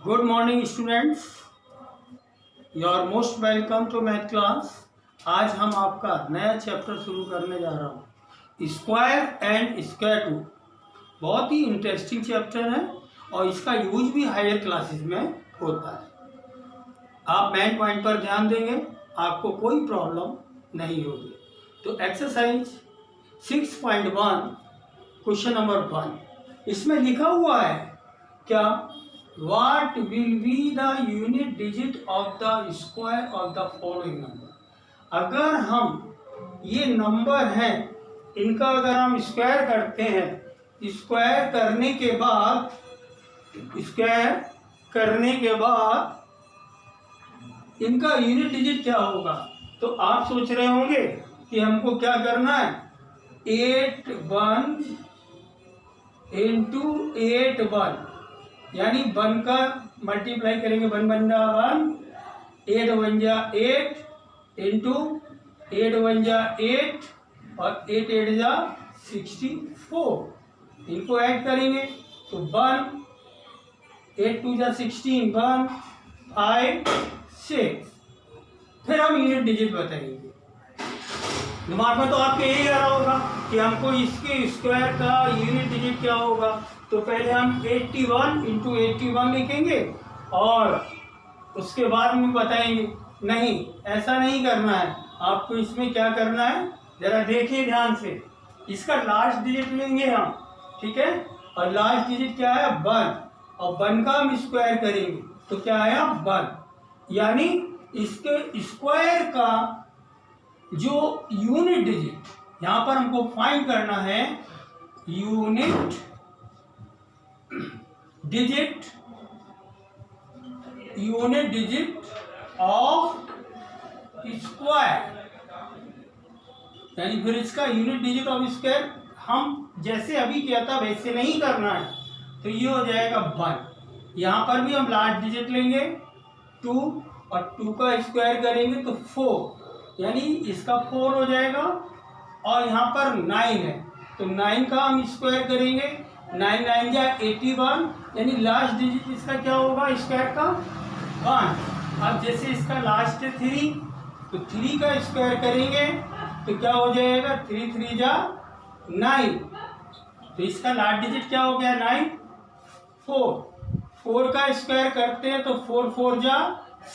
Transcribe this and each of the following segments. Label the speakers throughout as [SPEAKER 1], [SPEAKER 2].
[SPEAKER 1] Good morning students, you are most welcome to math class. आज हम आपका नया चैप्टर शुरू करने जा रहा हूँ, स्क्वायर एंड स्क्वायर रूट। बहुत ही इंटरेस्टिंग चैप्टर है और इसका यूज भी हायर क्लासेस में होता है। आप मेन पॉइंट पर ध्यान देंगे, आपको कोई प्रॉब्लम नहीं होगी। तो एक्सरसाइज 6.1 क्वेश्चन नंबर 1, इसमें लिखा हुआ है क्या, What will be the unit digit of the square of the following number? अगर हम ये नंबर हैं, इनका अगर हम स्क्वायर करते हैं, स्क्वायर करने के बाद इनका यूनिट डिजिट क्या होगा। तो आप सोच रहे होंगे कि हमको क्या करना है, 8 1 into 8 1, यानी 1 का मल्टीप्लाई करेंगे, 1 बन जा 1, 8 बन जा 8 इंटू 8 बन जा 8 और 8 8 जा 64। इनको ऐड करेंगे तो 1 8 2 जा 16, 1 5 6। फिर हम यूनिट डिजिट बताएंगे। दिमाग में तो आपके यही आ रहा होगा कि हमको इसके स्क्वायर का यूनिट डिजिट क्या होगा। तो पहले हम 81 इंटू 81 लिखेंगे और उसके बाद में बताएंगे। नहीं, ऐसा नहीं करना है आपको। इसमें क्या करना है, जरा देखिए ध्यान से। इसका लास्ट डिजिट लेंगे हम, ठीक है, और लास्ट डिजिट क्या है 1, और 1 का हम स्क्वायर करेंगे तो क्या आया 1। यानी इसके स्क्वायर का जो यूनिट डिजिट यहाँ पर हमको फाइंड करना है, यूनिट डिजिट ऑफ स्क्वायर। यानी फिर इसका यूनिट डिजिट ऑफ स्क्वायर हम जैसे अभी किया था वैसे नहीं करना है। तो ये हो जाएगा 1। यहाँ पर भी हम लास्ट डिजिट लेंगे 2 और 2 का स्क्वायर करेंगे तो 4, यानी इसका 4 हो जाएगा। और यहाँ पर 9 है तो 9 का हम स्क्वायर करेंगे, 9 9 जा 81, यानी लास्ट डिजिट इसका क्या होगा स्क्वायर का 1। अब जैसे इसका लास्ट है 3, तो 3 का स्क्वायर करेंगे तो क्या हो जाएगा 3 3 जा 9, तो इसका लास्ट डिजिट क्या हो गया 9। 4 का स्क्वायर करते हैं तो 4 4 जा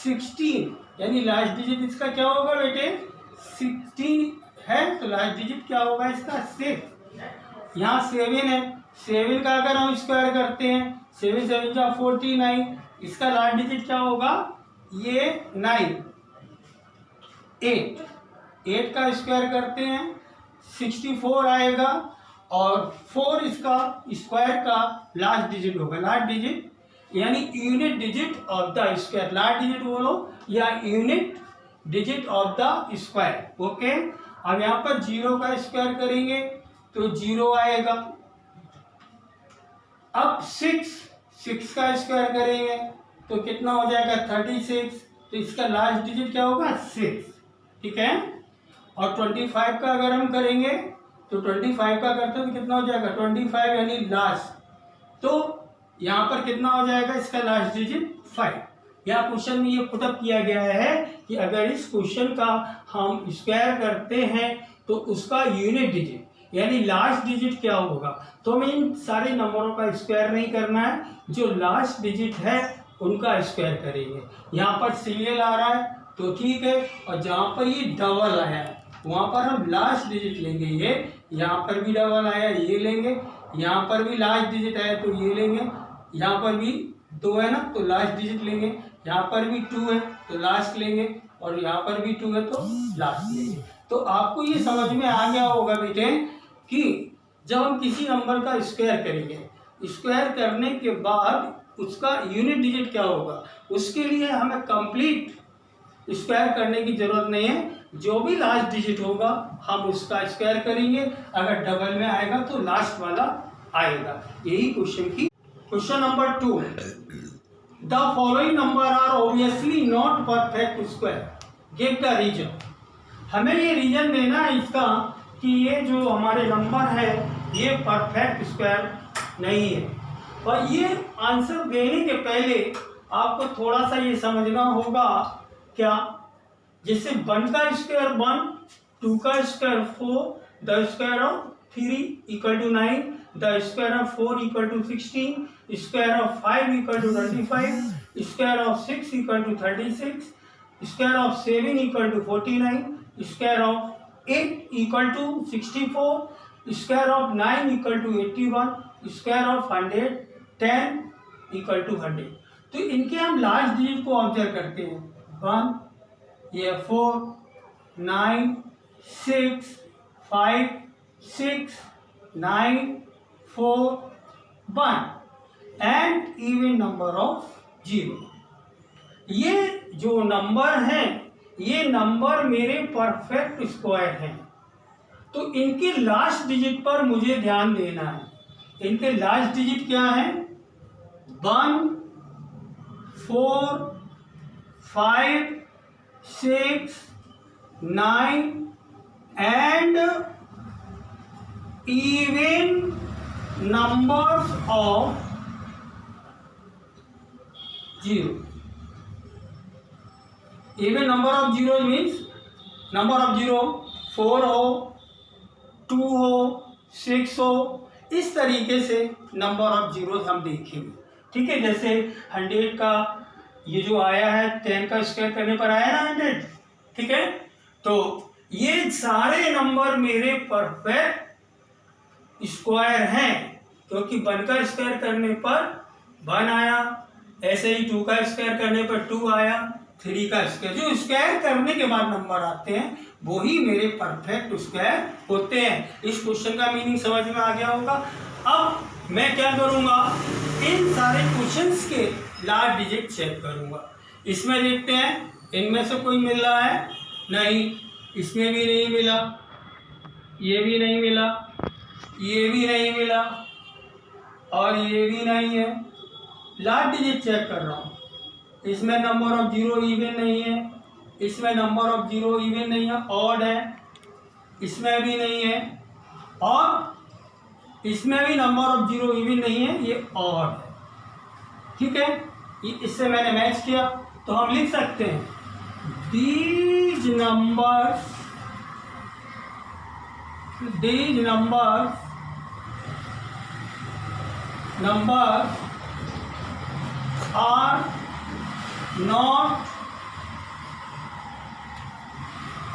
[SPEAKER 1] 16, यानी लास्ट डिजिट इसका क्या होगा बेटे 16 है, तो लास्ट डिजिट क्या होगा इसका 6। यहाँ 7 है, 7 का अगर हम स्क्वायर करते हैं 7 7 जा 49, इसका लास्ट डिजिट क्या होगा ये 9। 8 का स्क्वायर करते हैं 64 आएगा, और 4 इसका स्क्वायर का लास्ट डिजिट होगा। लास्ट डिजिट यानी unit digit of the square, last digit बोलो या unit digit of the square. Okay, अब यहाँ पर 0 का स्क्वायर करेंगे तो 0 आएगा। अब 6 का स्क्वायर करेंगे तो कितना हो जाएगा 36, तो इसका लास्ट डिजिट क्या होगा 6, ठीक है। और 25 का अगर हम करेंगे तो 25 का करते तो कितना हो जाएगा 25, यानी लास्ट। तो यहाँ पर कितना हो जाएगा इसका लास्ट डिजिट 5। यहाँ क्वेश्चन में ये पुटअप किया गया है कि अगर इस क्वेश्चन का हम स्क्वायर करते हैं तो उसका यूनिट डिजिट यानी लास्ट डिजिट क्या होगा। तो हमें इन सारे नंबरों का स्क्वायर नहीं करना है, जो लास्ट डिजिट है उनका स्क्वायर करेंगे। यहाँ पर सीरियल आ रहा है तो ठीक है, और जहाँ पर ये डबल आया है वहाँ पर हम लास्ट डिजिट लेंगे। ये यहाँ पर भी डबल आया ये लेंगे, यहाँ पर भी लास्ट डिजिट आया तो ये लेंगे, यहाँ पर भी 2 है ना तो लास्ट डिजिट लेंगे, यहाँ पर भी 2 है तो लास्ट लेंगे, और यहाँ पर भी 2 है तो लास्ट लेंगे। तो आपको ये समझ में आ गया होगा बेटे कि जब हम किसी नंबर का स्क्वायर करेंगे, स्क्वायर करने के बाद उसका यूनिट डिजिट क्या होगा, उसके लिए हमें कंप्लीट स्क्वायर करने की जरूरत नहीं है। जो भी लास्ट डिजिट होगा हम उसका स्क्वायर करेंगे, अगर डबल में आएगा तो लास्ट वाला आएगा। यही question number 2, the following number are obviously not perfect square, give the reason. हमें ये रीजन देना है इसका कि ये जो हमारे नंबर है ये परफेक्ट स्क्वायर नहीं है। और ये आंसर देने के पहले आपको थोड़ा सा ये समझना होगा क्या, जैसे 1 का स्क्वायर 1, 2 का square 4, the square of 3 equal to 9, the square of 4 equal to 16, square of 5 equal to 25, square of 6 equal to 36, square of 7 equal to 49, square of 8 equal to 64, square of 9 equal to 81, square of 110 equal to 100। तो इनके हम last digit को observe करते हैं। 1, ये 4, 9, 6, 5, 6, 9, 4, 1 and even number of 0। ये जो number हैं, ये नंबर मेरे परफेक्ट स्क्वायर हैं। तो इनके लास्ट डिजिट पर मुझे ध्यान देना है। इनके लास्ट डिजिट क्या है? 1, 4, 5, 6, 9 and even numbers of 0। Even number of 0 means number of 0 4 हो, 2 हो, 6 हो, इस तरीके से नंबर ऑफ 0 हम देखेंगे। ठीक है, जैसे 100 का ये जो आया है 10 का स्क्वायर करने पर आया ना 100। ठीक है, तो ये सारे नंबर मेरे परफेक्ट स्क्वायर हैं, क्योंकि 1 का स्क्वायर करने पर 1 आया, ऐसे ही 2 का स्क्वायर करने पर 2 आया, 3 का स्क्वायर, जो स्क्वायर करने के बाद नंबर आते हैं वो ही मेरे परफेक्ट स्क्वायर होते हैं। इस क्वेश्चन का मीनिंग समझ में आ गया होगा। अब मैं क्या करूंगा, इन सारे क्वेश्चंस के लास्ट डिजिट चेक करूंगा। इसमें देखते हैं इनमें से कोई मिल रहा है, नहीं, इसमें भी नहीं मिला, ये भी नहीं मिला, ये भी नहीं मिला और ये भी नहीं है। लास्ट डिजिट चेक कर रहा हूँ, इसमें नंबर ऑफ 0 इवन नहीं है, इसमें नंबर ऑफ 0 इवन नहीं है, ऑड है, इसमें भी नहीं है और इसमें भी नंबर ऑफ 0 इवन नहीं है, ये ऑड है। ठीक है, इससे मैंने मैच किया तो हम लिख सकते हैं these numbers are not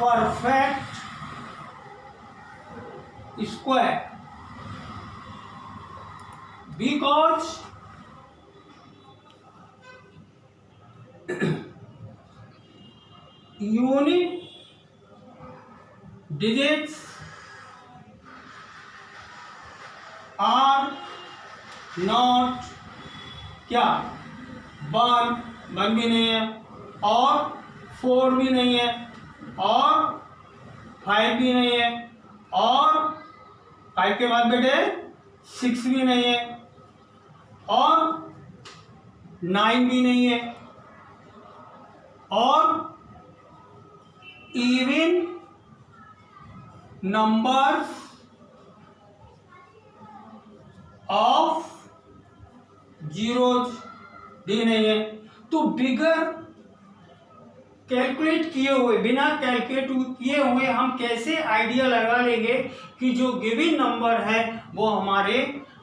[SPEAKER 1] perfect square because unit digits are not क्या 1 भी नहीं है और 4 भी नहीं है और 5 भी नहीं है और 5 के बाद बेटे 6 भी नहीं है और 9 भी नहीं है और इवन नंबर्स ऑफ जीरोज भी नहीं है। तो बिगर कैलकुलेट किए हुए, बिना कैलकुलेट किए हुए हम कैसे आइडिया लगा लेंगे कि जो गिवन नंबर है वो हमारे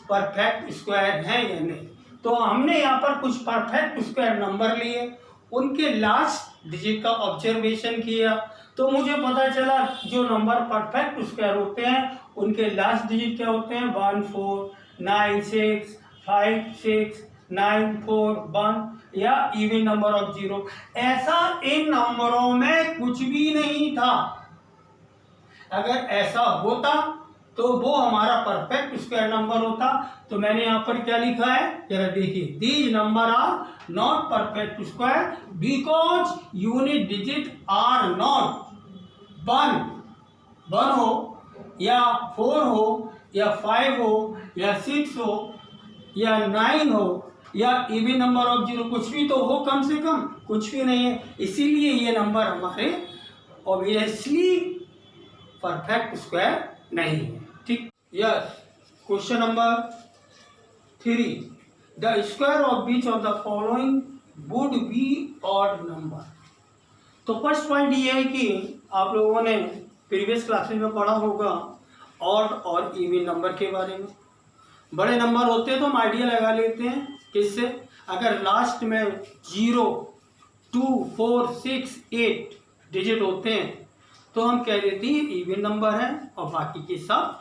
[SPEAKER 1] परफेक्ट स्क्वायर हैं या नहीं। तो हमने यहाँ पर कुछ परफेक्ट स्क्वायर नंबर लिए, उनके लास्ट डिजिट का ऑब्जर्वेशन किया तो मुझे पता चला जो नंबर परफेक्ट स्क्वायर होते हैं उनके लास्ट डिजिट क्या होते हैं 1 4 9 6 5 6 9 4 1 या इवन नंबर ऑफ 0। ऐसा इन नंबरों में कुछ भी नहीं था। अगर ऐसा होता तो वो हमारा परफेक्ट स्क्वायर नंबर होता। तो मैंने यहाँ पर क्या लिखा है जरा देखिए, these number are not perfect square because unit digit are not 1 हो या 4 हो या 5 हो या 6 हो या 9 हो या इवन नंबर ऑफ 0, कुछ भी तो हो, कम से कम कुछ भी नहीं है। इसीलिए ये नंबर हमारे ऑब्वियसली परफेक्ट स्क्वायर नहीं है। ठीक, yes. Question number 3, the square of beach of the following would be odd number. तो फर्स्ट पॉइंट ये है कि आप लोगों ने प्रीवियस क्लासेस में पढ़ा होगा ऑड और इवन नंबर के बारे में। बड़े नंबर होते हैं तो हम आइडिया लगा लेते हैं किससे, अगर लास्ट में 0, 2, 4, 6, 8 डिजिट होते हैं तो हम कह देते हैं इवन नंबर है और बाकी के सब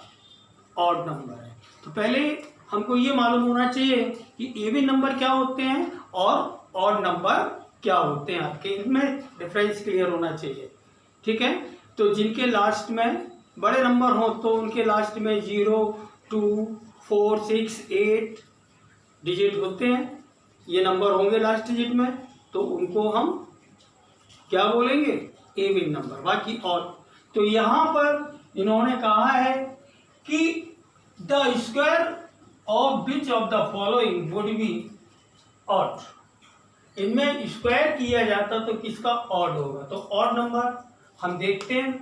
[SPEAKER 1] ऑड नंबर है। तो पहले हमको ये मालूम होना चाहिए कि इवन नंबर क्या होते हैं और ऑड नंबर क्या होते हैं, आपके इनमें डिफरेंस क्लियर होना चाहिए। ठीक है, तो जिनके लास्ट में बड़े नंबर हो तो उनके लास्ट में 0, 2, 4, 6, 8 डिजिट होते हैं, ये नंबर होंगे लास्ट डिजिट में, तो उनको हम क्या बोलेंगे, इवन नंबर। बाकी ऑड, तो यहाँ पर इन्होंने कहा है कि the square of which of the following would be odd. इनमें स्क्वायर किया जाता तो किसका ऑड होगा, तो ऑड नंबर हम देखते हैं।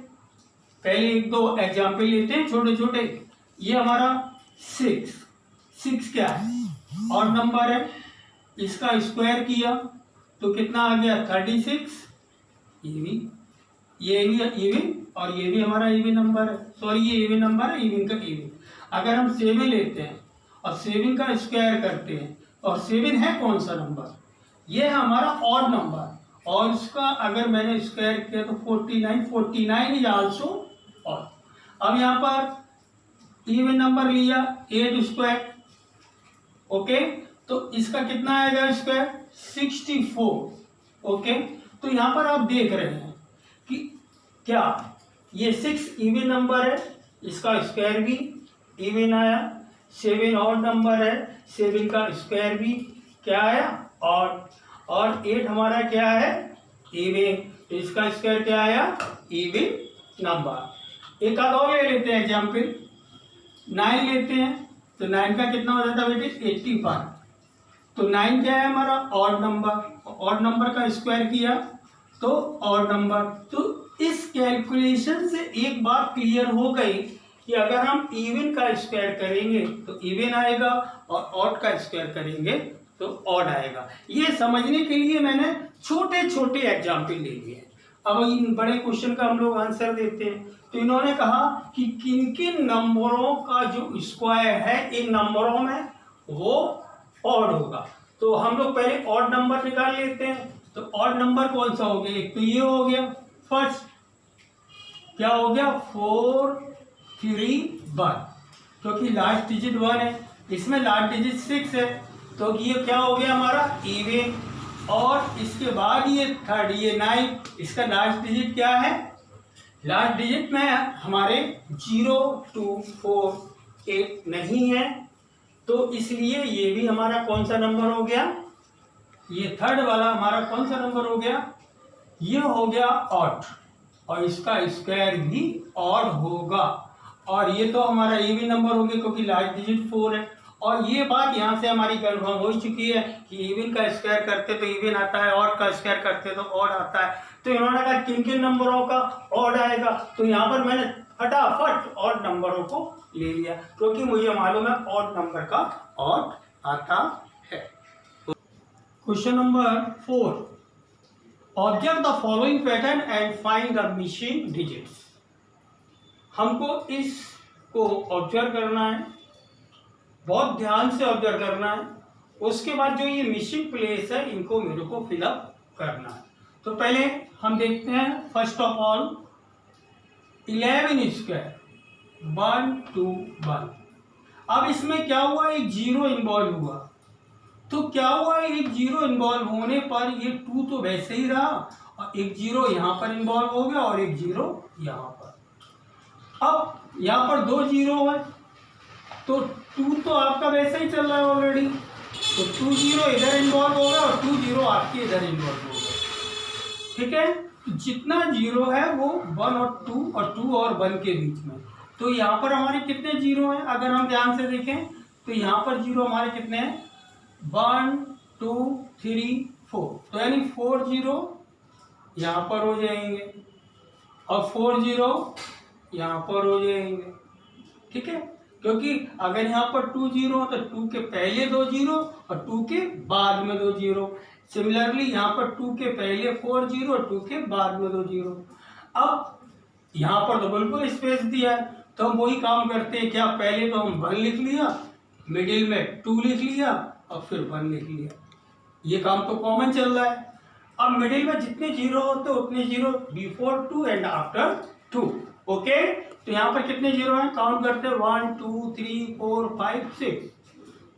[SPEAKER 1] पहले एक दो एग्जाम्पल लेते हैं छोटे छोटे। ये हमारा 6 क्या है, ऑड नंबर है, इसका स्क्वायर किया तो कितना आ गया 36। ये भी इवन और ये भी हमारा इवन नंबर है, सॉरी ये इवन नंबर है, इवन का इवन। अगर हम 7 लेते हैं और 7 का स्क्वायर करते हैं, और 7 है कौन सा नंबर, ये है हमारा ऑड नंबर, और उसका अगर मैंने स्क्वायर किया तो 49 इज आल्सो ऑड। अब यहाँ पर इवन नंबर लिया 8 स्क्वायर, ओके, तो इसका कितना आएगा स्क्वायर 64। ओके, तो यहाँ पर आप देख रहे हैं कि क्या ये 6 इवन नंबर है, इसका स्क्वायर भी इवन आया, 7 ऑड नंबर है, 7 का स्क्वायर भी क्या आया ऑड, और 8 हमारा क्या है इवन, तो इसका स्क्वायर क्या आया इवन नंबर। एक आध और ले लेते हैं एग्जाम्पल, 9 लेते हैं तो 9 का कितना हो जाता है बेटे 85। तो 9 क्या है हमारा ऑड नंबर, ऑड नंबर का स्क्वायर किया तो ऑड नंबर। तो इस कैलकुलेशन से एक बात क्लियर हो गई कि अगर हम इवन का स्क्वायर करेंगे तो इवन आएगा और ऑड का स्क्वायर करेंगे तो ऑड आएगा। ये समझने के लिए मैंने छोटे छोटे एग्जाम्पल ले लिए। अब इन बड़े क्वेश्चन का हम लोग आंसर देते हैं। तो इन्होंने कहा कि किन किन नंबरों का जो स्क्वायर है इन नंबरों में वो ऑड होगा। तो हम लोग पहले ऑड नंबर निकाल लेते हैं। तो ऑड नंबर कौन सा हो गया, एक तो ये हो गया फर्स्ट, क्या हो गया 4, 3, 1, क्योंकि लास्ट डिजिट 1 है, इसमें लास्ट डिजिट 6 है, तो ये क्या हो गया हमारा इवन। और इसके बाद ये थर्ड, ये 9, इसका लास्ट डिजिट क्या है, लास्ट डिजिट में हमारे 0, 2, 4, 8 नहीं है, तो इसलिए ये भी हमारा कौन सा नंबर हो गया, ये थर्ड वाला हमारा कौन सा नंबर हो गया, ये हो गया ऑड, और इसका स्क्वायर भी ऑड होगा। और ये तो हमारा इवन नंबर हो गया क्योंकि लास्ट डिजिट 4 है। और ये बात यहाँ से हमारी कन्फर्म हो चुकी है कि इवन का स्क्वायर करते तो इवन आता है, ऑड का स्क्वायर करते तो ऑड आता है। तो इन्होंने कहा किन किन नंबरों का ऑड आएगा, तो यहाँ पर मैंने फटाफट ऑड नंबरों को ले लिया क्योंकि मुझे मालूम है ऑड नंबर का ऑड आता है। Question number 4, observe the following pattern and find the missing digits. हमको इसको ऑब्जर्व करना है, बहुत ध्यान से ऑब्जर्व करना है, उसके बाद जो ये मिसिंग प्लेस है इनको मेरे को फिलअप करना है। तो पहले हम देखते हैं फर्स्ट ऑफ ऑल 11 स्क्वायर 1, 2, 1। अब इसमें क्या हुआ, एक 0 इन्वॉल्व हुआ, तो क्या हुआ एक 0 इन्वॉल्व होने पर ये 2 तो वैसे ही रहा और एक 0 यहाँ पर इन्वॉल्व हो गया और एक 0 यहाँ पर। अब यहाँ पर 2 0 है तो 2 तो आपका वैसे ही चल रहा है ऑलरेडी, तो 2 0 इधर इन्वॉल्व होगा और 2 0 आपके इधर इन्वॉल्व होगा। ठीक है, जितना 0 है वो 1 और 2 और 2 और 1 के बीच में। तो यहाँ पर हमारे कितने 0 हैं, अगर हम ध्यान से देखें तो यहाँ पर 0 हमारे कितने हैं 1, 2, 3, 4, तो यानी 4 0 यहाँ पर हो जाएंगे और 4 0 यहाँ पर हो जाएंगे। ठीक है, क्योंकि अगर यहाँ पर 2 0 तो 2 के पहले 2 0 और 2 के बाद में 2 0, सिमिलरली यहाँ पर 2 के पहले 4 जीरो, 2 के बाद में 2 जीरो। अब यहाँ पर तो बिल्कुल स्पेस दिया है, तो हम वही काम करते हैं। क्या, पहले तो हम 1 लिख लिया, मिडिल में 2 लिख लिया और फिर 1 लिख लिया। ये काम तो कॉमन चल रहा है। अब मिडिल में जितने जीरो होते उतने zero before 2 and after 2। Okay, तो यहाँ पर कितने जीरो हैं, काउंट करते हैं। 1 2 3 4 5 6।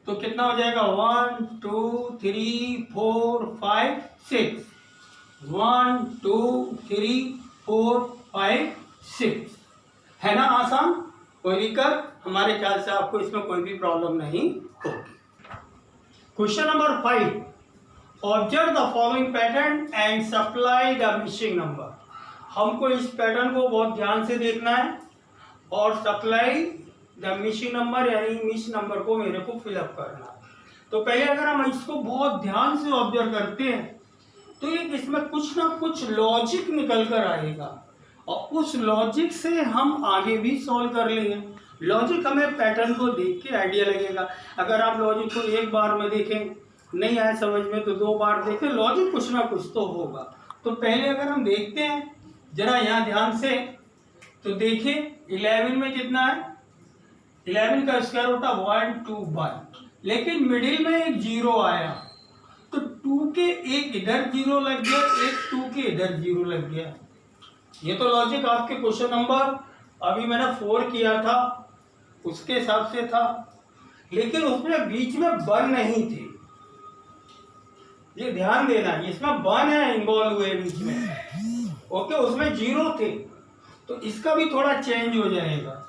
[SPEAKER 1] तो कितना हो जाएगा, 1 2 3 4 5 6। 1 2 3 4 5 6। है ना आसान, कोई दिक्कत? हमारे ख्याल से आपको इसमें कोई भी प्रॉब्लम नहीं होगी। Question number 5, observe the following pattern and supply the missing number. हमको इस पैटर्न को बहुत ध्यान से देखना है और सप्लाई द मिसिंग नंबर यानी मिस नंबर को मेरे को फिलअप करना है। तो पहले अगर हम इसको बहुत ध्यान से ऑब्जर्व करते हैं तो ये इसमें कुछ ना कुछ लॉजिक निकल कर आएगा और उस लॉजिक से हम आगे भी सॉल्व कर लेंगे। लॉजिक हमें पैटर्न को देख के आइडिया लगेगा। अगर आप लॉजिक को एक बार में देखें, नहीं आए समझ में, तो 2 बार देखें, लॉजिक कुछ ना कुछ तो होगा। तो पहले अगर हम देखते हैं जरा यहाँ ध्यान से, तो देखिए 11 में कितना है, 11 का स्क्वायर होता 1 2 1, लेकिन मिडिल में एक जीरो आया तो 2 के एक इधर जीरो लग गया, एक 2 के इधर जीरो लग गया। ये तो लॉजिक आपके क्वेश्चन नंबर अभी मैंने 4 किया था उसके हिसाब से था, लेकिन उसमें बीच में 1 नहीं थे। ये ध्यान देना, इसमें 1 है इन्वॉल्व हुए बीच में। ओके, उसमें जीरो थे, तो इसका भी थोड़ा चेंज हो जाएगा।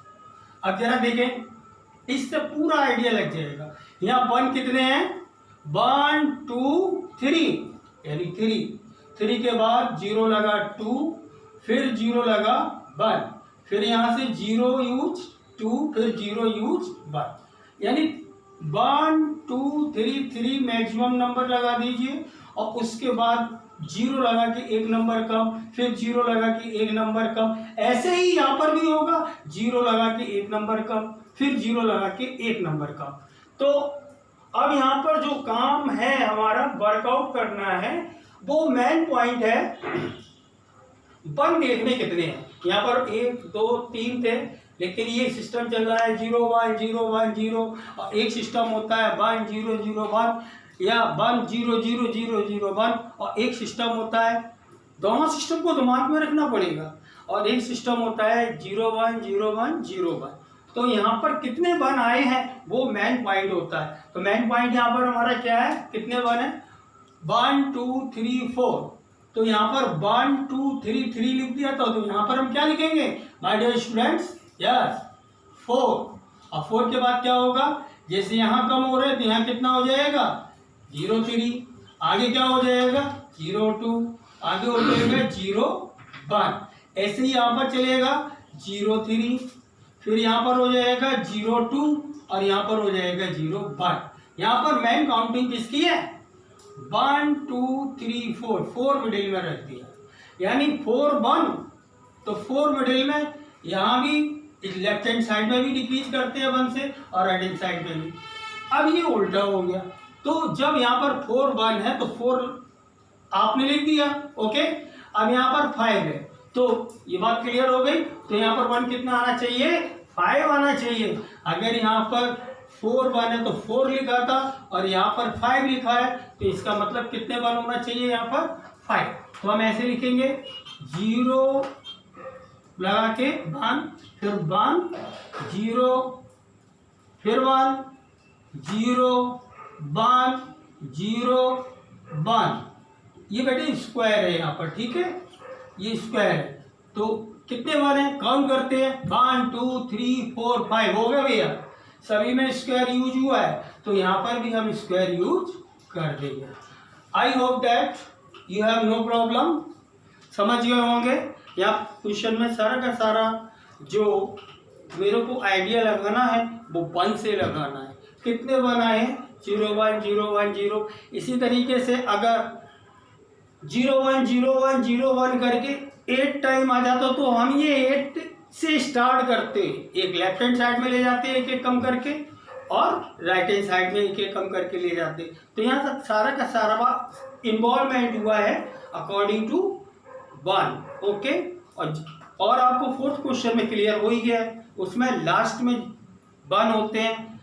[SPEAKER 1] अब जरा देखें, इससे पूरा आइडिया लग जाएगा। यहाँ 1 कितने हैं, 1 2 3 यानी 3 के बाद जीरो लगा 2, फिर जीरो लगा 1, फिर यहाँ से जीरो यूज 2, फिर जीरो यूज 1, यानी 1 2 3 मैक्सिमम नंबर लगा दीजिए और उसके बाद जीरो लगा के एक नंबर कम, फिर जीरो लगा के एक नंबर कम। ऐसे ही यहाँ पर भी होगा, जीरो लगा के एक नंबर कम, फिर जीरो लगा के एक नंबर कम। तो अब यहाँ पर जो काम है हमारा वर्कआउट करना है, वो मेन पॉइंट है 1 देखने कितने हैं। यहाँ पर 1 2 3 थे, लेकिन ये सिस्टम चल रहा है 0 1 0 1 0, और एक सिस्टम होता है 1 0 0 1 या 1 0 0 0 0 1, और एक सिस्टम होता है, दोनों सिस्टम को दिमाग में रखना पड़ेगा, और एक सिस्टम होता है 0 1 0 1 0 1। तो यहाँ पर कितने 1 आए हैं वो मेन पॉइंट होता है। तो मेन पॉइंट यहाँ पर हमारा क्या है, कितने 1 है, 1 2 3 4। तो यहाँ पर 1 2 3 3 लिख दिया था, तो यहाँ पर हम क्या लिखेंगे माय डियर स्टूडेंट्स, यस 4। और 4 के बाद क्या होगा, जैसे यहाँ कम हो रहे हैं तो यहाँ कितना हो जाएगा 0 3, आगे क्या हो जाएगा 0 2, आगे हो जाएगा 0 1, ऐसे ही यहाँ पर चलेगा 0 3, फिर यहाँ पर हो जाएगा 0 2 और यहाँ पर हो जाएगा 0 1। यहाँ पर मेन काउंटिंग किसकी है, 1 2 3 4, 4 मिडिल में रख दिया, यानी 4 1, तो 4 मिडिल में, यहाँ भी लेफ्ट हैंड साइड में भी डिक्रीज करते हैं 1 से और राइट हैंड साइड में भी। अब ये उल्टा हो गया, तो जब यहाँ पर 4 1 है तो 4 आपने लिख दिया, ओके। अब यहाँ पर 5 है, तो ये बात क्लियर हो गई। तो यहाँ पर 1 कितना आना चाहिए, 5 आना चाहिए। अगर यहाँ पर 4 1 है तो 4 लिखा था और यहाँ पर 5 लिखा है, तो इसका मतलब कितने 1 होना चाहिए यहाँ पर 5। तो हम ऐसे लिखेंगे 0 लगा के 1, फिर 1 0, फिर 1 0 1 0 1। ये बेटे स्क्वायर है यहाँ पर, ठीक है, ये स्क्वायर है। तो कितने 1 है, काउंट करते हैं, 1 2 3 4 5 हो गया भैया, सभी में स्क्वायर यूज हुआ है, तो यहाँ पर भी हम स्क्वायर यूज कर देंगे। I hope that you have no problem, समझ गए होंगे। या क्वेश्चन में सारा का सारा जो मेरे को आइडिया लगाना है वो 1 से लगाना है। कितने 1 आए, 0 1 0 1 0। इसी तरीके से अगर 0 1 0 1 0 1 करके 8 टाइम आ जाता तो हम ये 8 से स्टार्ट करते, एक लेफ्ट हैंड साइड में ले जाते हैं एक एक कम करके, और राइट हैंड साइड में एक एक कम करके ले जाते। तो यहाँ तक सारा का सारा इन्वॉल्वमेंट हुआ है अकॉर्डिंग टू 1। ओके, और आपको फोर्थ क्वेश्चन में क्लियर हो ही गया है, उसमें लास्ट में 1 होते हैं,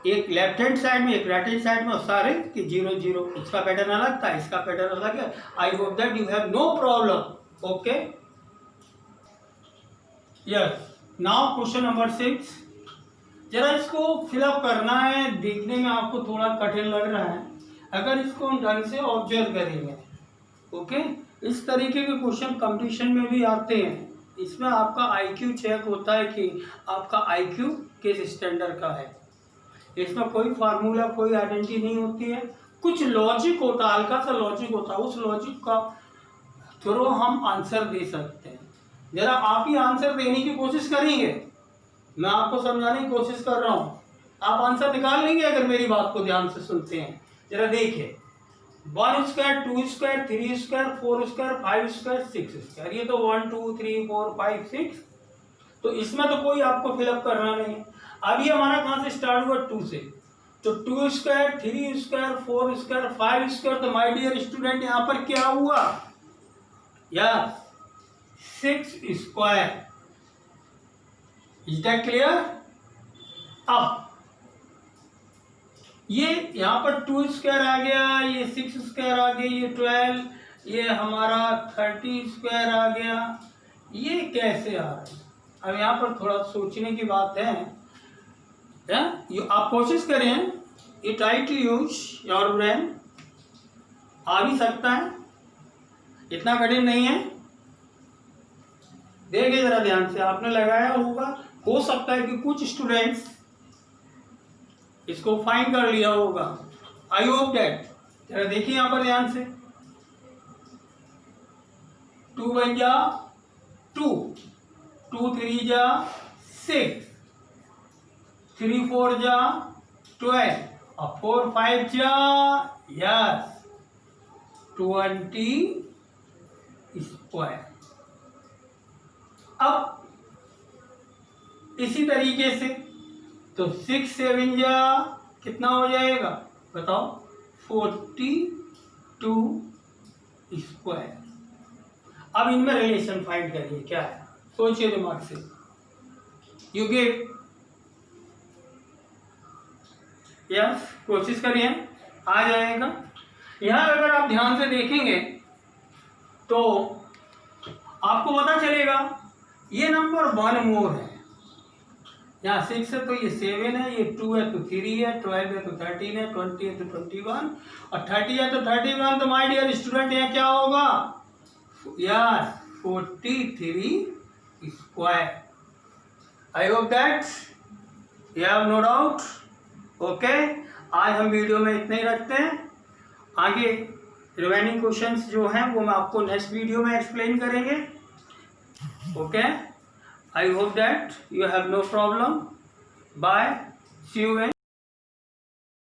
[SPEAKER 1] एक लेफ्ट हैंड साइड में एक राइट हैंड साइड में, और सारे कि 0 0। इसका पैटर्न अलग था, इसका पैटर्न अलग है। I hope that you have no problem. Okay, yes. Now question number 6, जरा इसको फिलअप करना है, देखने में आपको थोड़ा कठिन लग रहा है, अगर इसको हम ढंग से ऑब्जर्व करेंगे। ओके, इस तरीके के क्वेश्चन कंपटीशन में भी आते हैं, इसमें आपका आईक्यू चेक होता है कि आपका आईक्यू किस स्टैंडर्ड का है। इसमें कोई फार्मूला, कोई आइडेंटिटी नहीं होती है, कुछ लॉजिक होता है, हल्का सा लॉजिक होता है, उस लॉजिक का थ्रू हम आंसर दे सकते हैं। जरा आप ही आंसर देने की कोशिश करेंगे, मैं आपको समझाने की कोशिश कर रहा हूँ, आप आंसर निकाल लेंगे अगर मेरी बात को ध्यान से सुनते हैं। जरा देखिए, 1 square 2 square 3 square 4 square 5 square 6 square, ये तो 1 2 3 4 5 6, तो इसमें तो कोई आपको फिलअप करना नहीं है। अभी हमारा कहाँ से स्टार्ट हुआ? 2 से, तो 2 स्क्वायर 3 स्क्वायर 4 स्क्वायर 5 स्क्वायर, तो माय डियर स्टूडेंट यहाँ पर क्या हुआ? या 6 स्क्वायर। Is that clear? अब ये यहाँ पर 2 स्क्वायर आ गया, ये 6 स्क्वायर आ गया, ये 12, ये हमारा 30 स्क्वायर आ गया, ये कैसे आ रहा है? अब यहाँ पर थोड़ा सोचने की बात है, आप कोशिश करें, you try to use your brain, आ भी सकता है, इतना कठिन नहीं है। देखिए जरा ध्यान से, आपने लगाया होगा, हो सकता है कि कुछ स्टूडेंट्स इसको फाइंड कर लिया होगा। आई होप दैट, जरा देखिए यहां पर ध्यान से, 2 1 जा 2, 2 3 जा 6, 3 4 जा 12, और 4 5 जा यस 20 स्क्वायर। अब इसी तरीके से तो 6 7 जा कितना हो जाएगा बताओ? 42 स्क्वायर। अब इनमें रिलेशन फाइंड करिए, क्या है, सोचिए दिमाग से। यू गेट, यस, कोशिश करिए, आ जाएगा। यहाँ अगर आप ध्यान से देखेंगे तो आपको पता चलेगा ये नंबर 1 मोर है। यहाँ 6 है तो ये 7 है, ये 2 है तो 3 है, 12 है तो 13 है, 20 है तो 21, और 30 है तो 31। तो माय डियर स्टूडेंट यहाँ क्या होगा? यार 43 square. I hope that you have no doubt. Okay, आज हम वीडियो में इतना ही रखते हैं, आगे रिमेनिंग क्वेश्चंस जो हैं वो मैं आपको नेक्स्ट वीडियो में एक्सप्लेन करेंगे। Okay, I hope that you have no problem. Bye. See you in